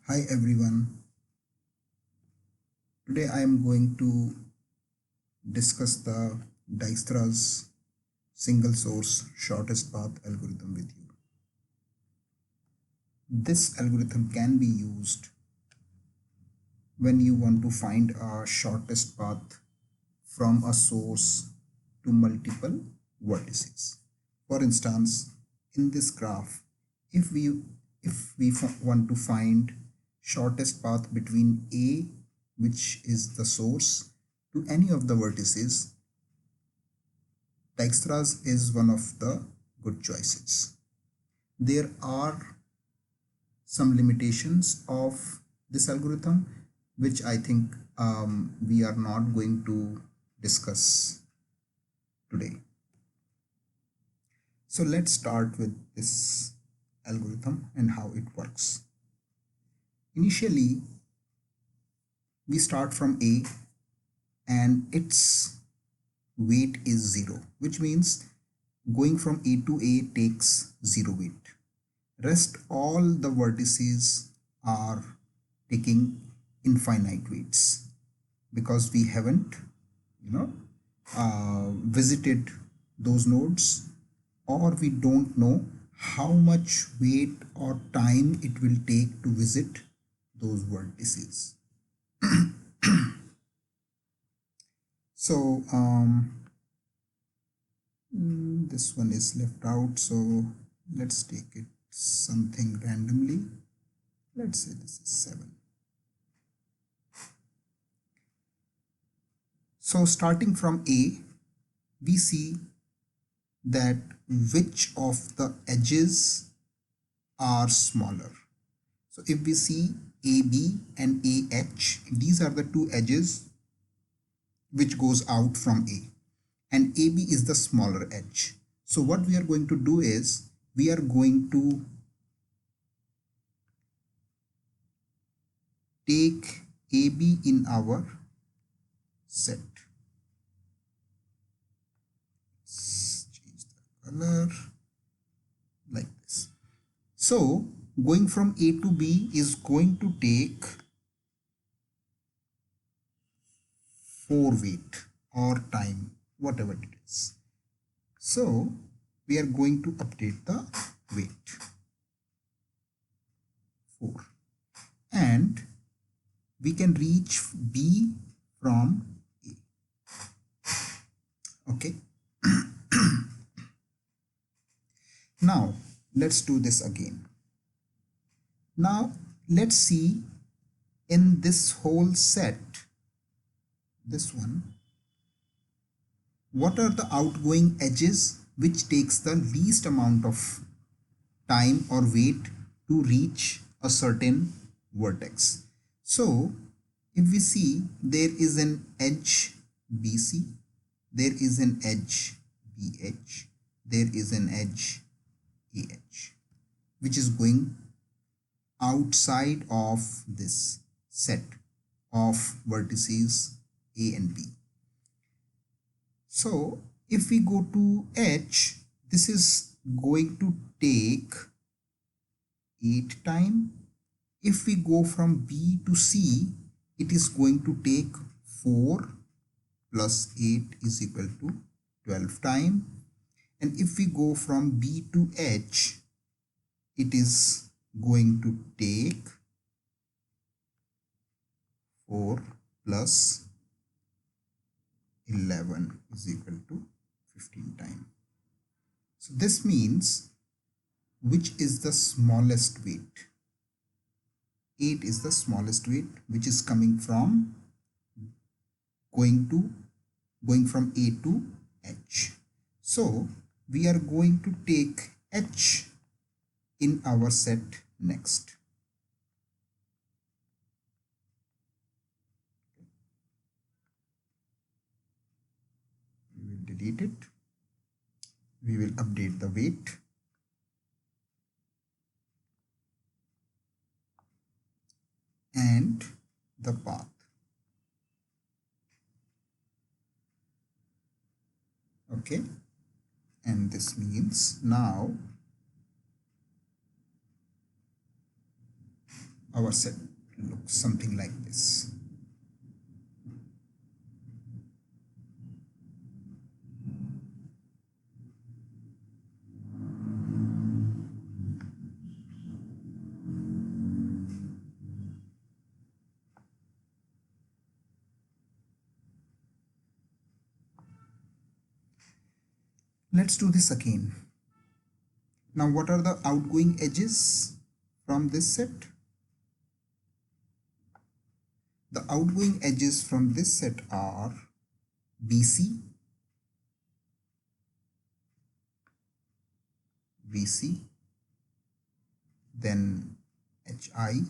Hi everyone. Today I am going to discuss the Dijkstra's single source shortest path algorithm with you. This algorithm can be used when you want to find a shortest path from a source to multiple vertices. For instance, in this graph, if we want to find shortest path between A, which is the source, to any of the vertices, Dijkstra's is one of the good choices. There are some limitations of this algorithm, which I think we are not going to discuss today. So let's start with this algorithm and how it works. Initially, we start from A and its weight is 0, which means going from A to A takes 0 weight. Rest all the vertices are taking infinite weights because we haven't visited those nodes, or we don't know how much weight or time it will take to visit those vertices. So this one is left out, so let's take it something randomly. Let's say this is 7. So starting from A, we see that which of the edges are smaller. So if we see AB and AH, these are the two edges which goes out from A, and AB is the smaller edge. So what we are going to do is we are going to take AB in our set. Let's change the color like this. So going from A to B is going to take 4 weight or time, whatever it is. So we are going to update the weight 4, and we can reach B from A. Okay. Now let's do this again. Now let's see in this whole set, this one, what are the outgoing edges which takes the least amount of time or weight to reach a certain vertex. So if we see, there is an edge BC, there is an edge BH, there is an edge AH, which is going outside of this set of vertices A and B. So if we go to H, this is going to take 8 time. If we go from B to C, it is going to take 4 plus 8 is equal to 12 time. And if we go from B to H, it is going to take 4 plus 11 is equal to 15 time. So this means, which is the smallest weight? 8 is the smallest weight, which is coming from going from A to H. So we are going to take H in our set next. We will delete it. We will update the weight. And the path. Okay, and this means now our set looks something like this. Let's do this again. Now, what are the outgoing edges from this set? The outgoing edges from this set are BC, VC, then HI,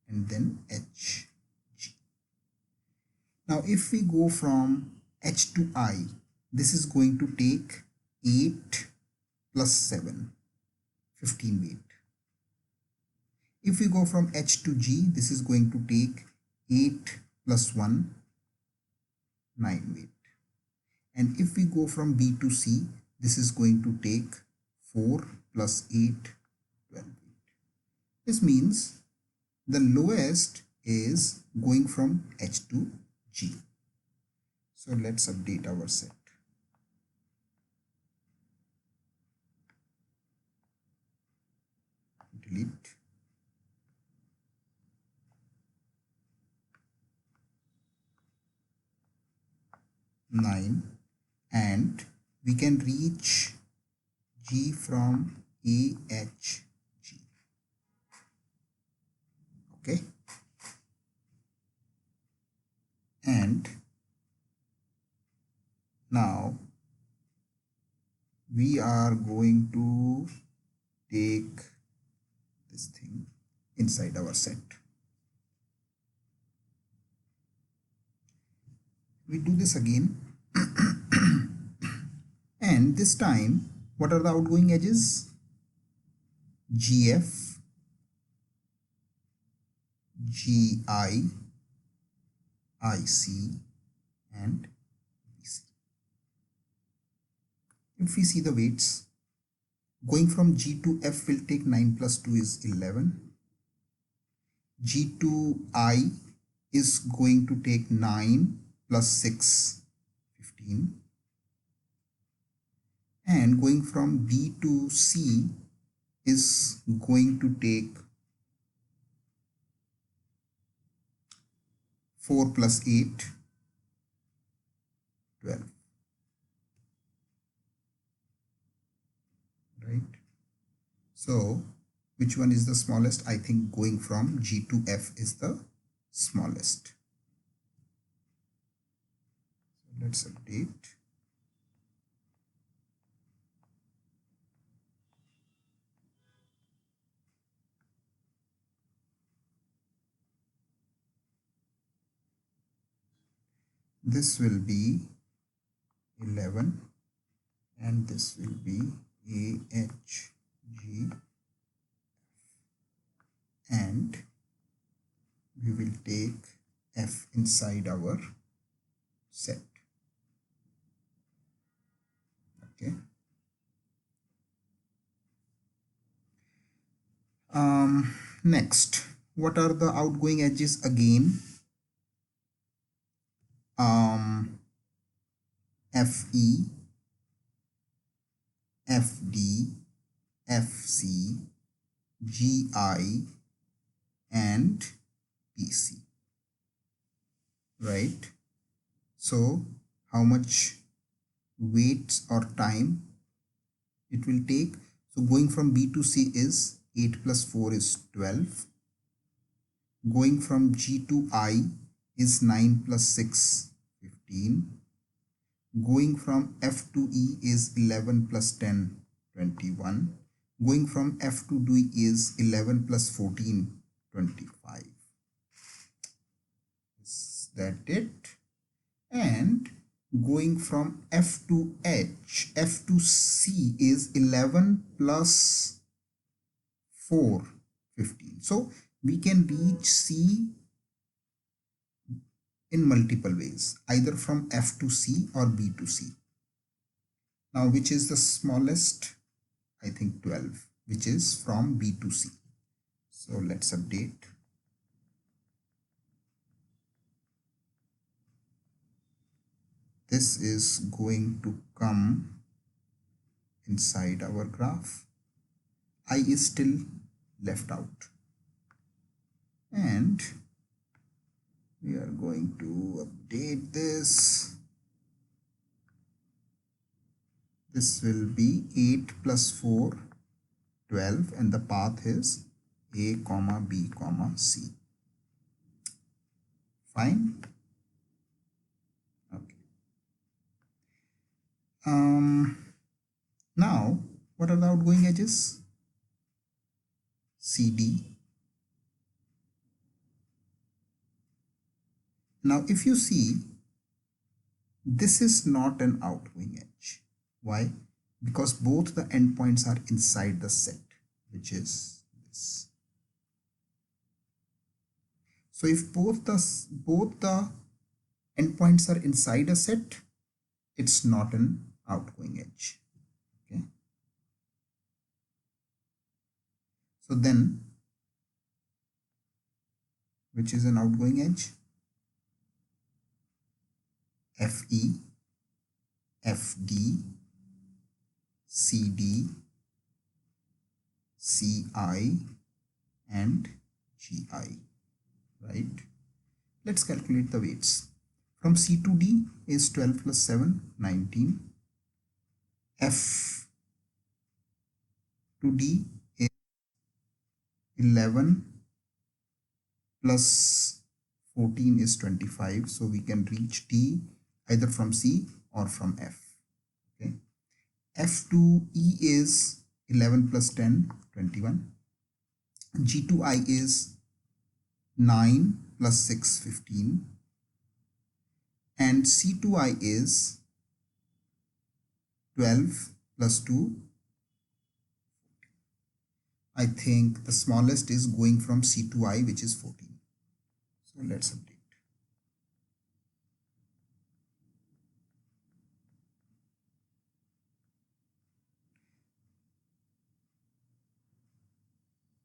and then HG. Now, if we go from H to I, this is going to take 8 plus 7, 15 weight. If we go from H to G, this is going to take 8 plus 1, 9 weight. And if we go from B to C, this is going to take 4 plus 8, 12 weight. This means the lowest is going from H to G. So let's update our set. Delete. Nine, and we can reach G from AHG. Okay, and now we are going to take this thing inside our set. We do this again and this time what are the outgoing edges? GF, GI, IC and BC. If we see the weights, going from G to F will take 9 plus 2 is 11. G to I is going to take 9 plus 6, 15. And going from B to C is going to take 4 plus 8, 12. Right? So, which one is the smallest? I think going from G to F is the smallest. So let's update. This will be 11 and this will be AHG, and we will take F inside our set. Okay. Next, what are the outgoing edges again? FE, FD, FC, GI and PC, right? So how much weights or time it will take? So going from B to C is 8 plus 4 is 12. Going from G to I is 9 plus 6, 15. Going from F to E is 11 plus 10, 21. Going from F to D is 11 plus 14, 25. Is that it? And going from F to H, F to C is 11 plus 4, 15. So we can reach C in multiple ways, either from F to C or B to C. Now, which is the smallest? I think 12, which is from B to C. So let's update. this is going to come inside our graph. I is still left out, and we are going to update this. This will be 8 plus 4, 12, and the path is A comma B comma C. Fine. Okay. Now what are the outgoing edges? CD. Now if you see, this is not an outgoing edge. Why? Because both the endpoints are inside the set, which is this. So if both the endpoints are inside a set, it's not an outgoing edge. Okay. So then, which is an outgoing edge? FE, FD, CD, CI, and GI, right? Let's calculate the weights. From C to D is 12 plus 7, 19. F to D is 11 plus 14 is 25. So we can reach D either from C or from F. Okay. F to E is 11 plus 10, 21. G to I is 9 plus 6, 15. And C to I is 12 plus 2. I think the smallest is going from C to I, which is 14. So let's update.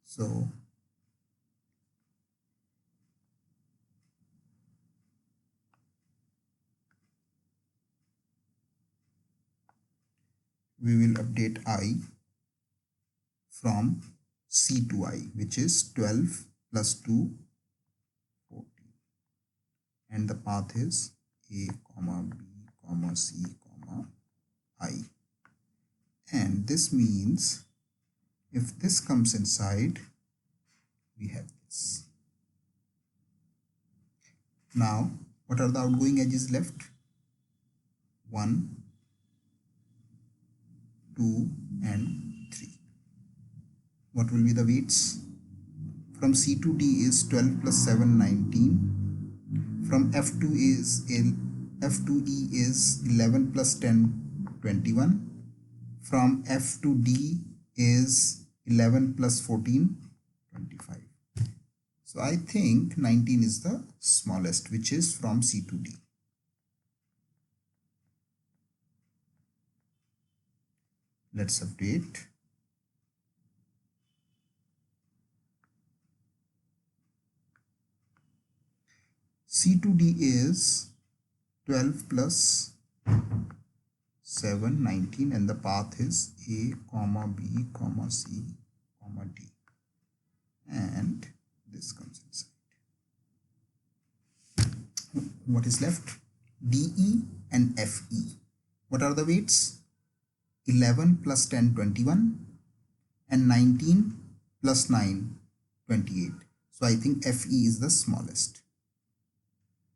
So we will update I from C to I, which is 12 plus 2, 14. And the path is A comma B comma C comma I. And this means if this comes inside, we have this. Now, what are the outgoing edges left? 1, 2, and 3. What will be the weights? From C to D is 12 plus 7, 19. From F to E is 11 plus 10, 21. From F to D is 11 plus 14, 25. So I think 19 is the smallest, which is from C to D. Let's update. C to D is 12 plus 7, 19, and the path is A comma B comma C comma D. And this comes inside. What is left? DE and FE. What are the weights? 11 plus 10, 21, and 19 plus 9, 28. So I think FE is the smallest.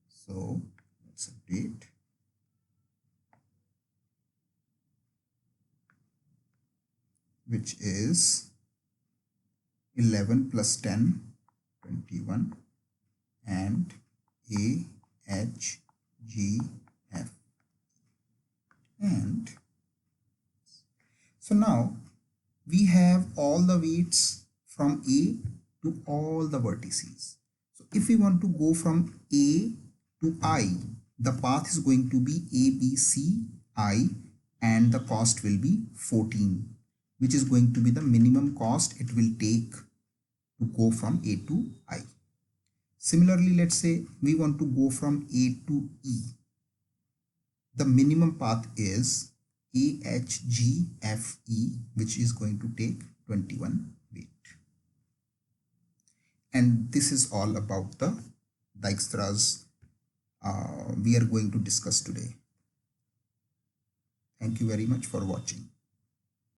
So let's update. Which is 11 plus 10, 21, and A, H, G, F. And so now we have all the weights from A to all the vertices. So if we want to go from A to I, the path is going to be A, B, C, I, and the cost will be 14, which is going to be the minimum cost it will take to go from A to I. Similarly, let's say we want to go from A to E. the minimum path is AHGFE, which is going to take 21 weight. And this is all about the Dijkstra's we are going to discuss today. Thank you very much for watching.